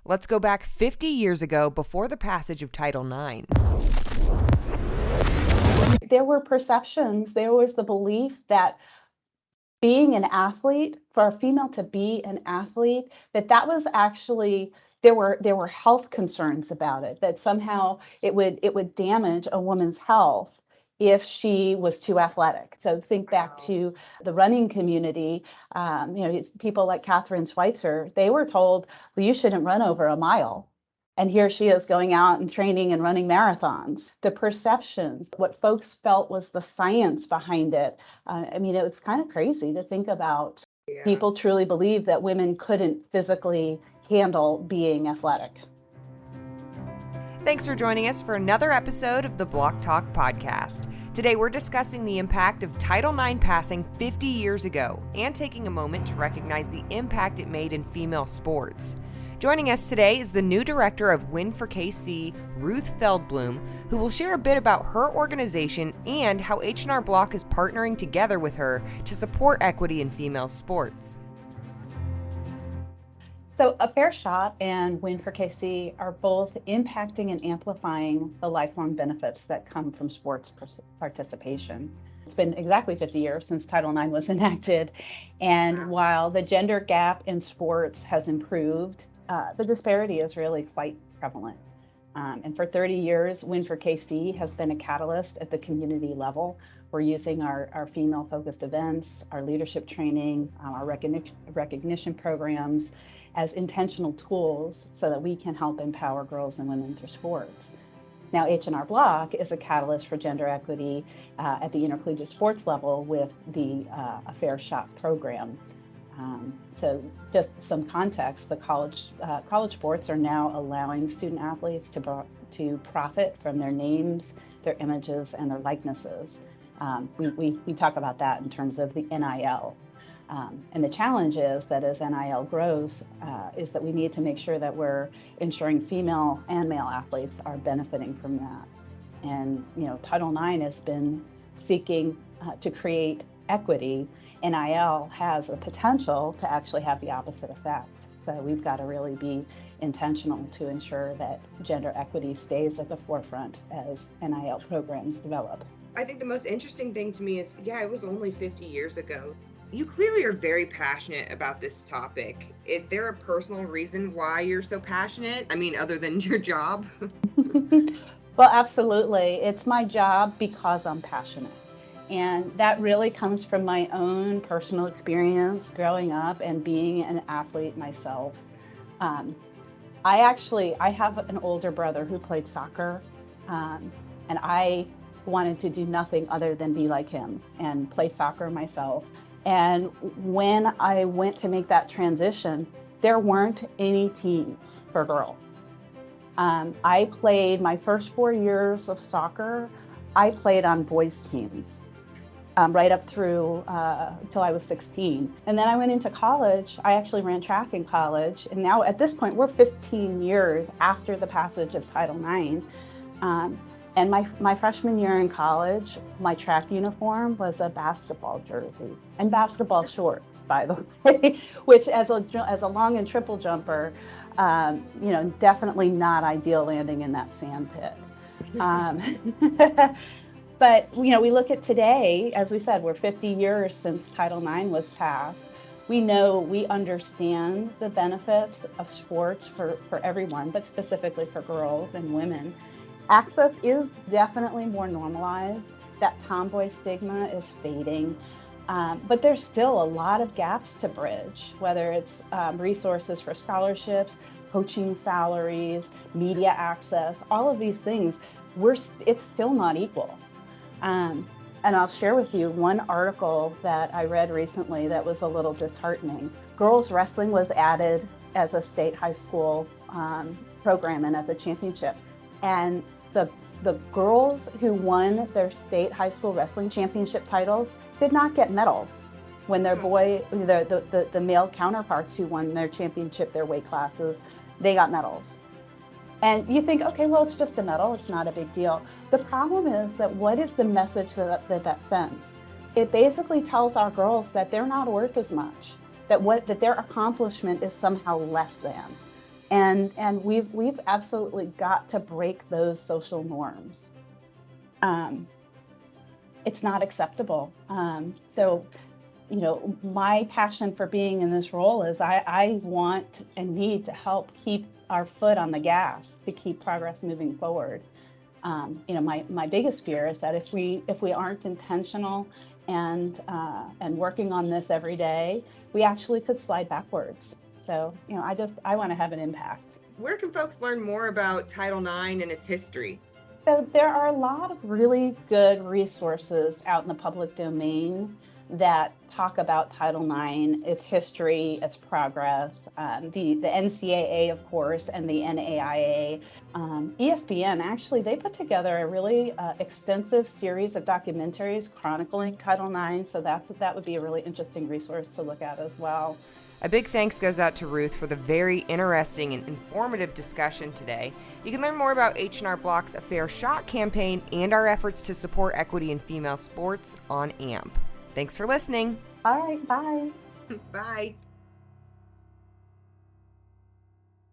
Let's go back 50 years ago before the passage of Title IX. There were perceptions, there was the belief that being an athlete, for a female to be an athlete, that was actually, there were health concerns about it, that somehow it would damage a woman's health if she was too athletic. So think back to the running community. It's people like Catherine Schweitzer, they were told, well, you shouldn't run over a mile. And here she is going out and training and running marathons. The perceptions, what folks felt was the science behind it. It was kind of crazy to think about. Yeah. People truly believed that women couldn't physically handle being athletic. Thanks for joining us for another episode of the Block Talk podcast. Today we're discussing the impact of Title IX passing 50 years ago and taking a moment to recognize the impact it made in female sports. Joining us today is the new director of Win for KC, Ruth Feldblum, who will share a bit about her organization and how H&R Block is partnering together with her to support equity in female sports. So A Fair Shot and Win for KC are both impacting and amplifying the lifelong benefits that come from sports participation. It's been exactly 50 years since Title IX was enacted, and while the gender gap in sports has improved, the disparity is really quite prevalent. And for 30 years, Win for KC has been a catalyst at the community level. We're using our female-focused events, our leadership training, our recognition programs as intentional tools so that we can help empower girls and women through sports. Now, H&R Block is a catalyst for gender equity at the intercollegiate sports level with the A Fair Shot program. So just some context, the college sports are now allowing student athletes to profit from their names, their images, and their likenesses. We talk about that in terms of the NIL. And the challenge is that as NIL grows, is that we need to make sure that we're ensuring female and male athletes are benefiting from that. And Title IX has been seeking to create equity. NIL has the potential to actually have the opposite effect. So we've got to really be intentional to ensure that gender equity stays at the forefront as NIL programs develop. I think the most interesting thing to me is, it was only 50 years ago. You clearly are very passionate about this topic. Is there a personal reason why you're so passionate? Other than your job? Well, absolutely. It's my job because I'm passionate. And that really comes from my own personal experience growing up and being an athlete myself. I have an older brother who played soccer, and I wanted to do nothing other than be like him and play soccer myself. And when I went to make that transition, there weren't any teams for girls. I played my first 4 years of soccer, I played on boys teams. Right up through till I was 16. And then I went into college. I actually ran track in college. And now at this point, we're 15 years after the passage of Title IX. And my freshman year in college, my track uniform was a basketball jersey and basketball shorts, by the way, which as a long and triple jumper, definitely not ideal landing in that sand pit. But, we look at today, as we said, we're 50 years since Title IX was passed. We understand the benefits of sports for everyone, but specifically for girls and women. Access is definitely more normalized. That tomboy stigma is fading. But there's still a lot of gaps to bridge, whether it's resources for scholarships, coaching salaries, media access, all of these things, it's still not equal. And I'll share with you one article that I read recently that was a little disheartening. Girls wrestling was added as a state high school program and as a championship. And the girls who won their state high school wrestling championship titles did not get medals when their the male counterparts who won their championship, their weight classes, they got medals. And you think, okay, well, it's just a medal. It's not a big deal. The problem is that what is the message that sends? It basically tells our girls that they're not worth as much, that their accomplishment is somehow less than. And we've absolutely got to break those social norms. It's not acceptable. So, my passion for being in this role is I want and need to help keep our foot on the gas to keep progress moving forward. My biggest fear is that if we aren't intentional and working on this every day, we actually could slide backwards. So, I want to have an impact. Where can folks learn more about Title IX and its history? So there are a lot of really good resources out in the public domain that talk about Title IX, its history, its progress, the NCAA, of course, and the NAIA. ESPN, actually, they put together a really extensive series of documentaries chronicling Title IX, so that would be a really interesting resource to look at as well. A big thanks goes out to Ruth for the very interesting and informative discussion today. You can learn more about H&R Block's A Fair Shot campaign and our efforts to support equity in female sports on AMP. Thanks for listening. All right, bye. Bye.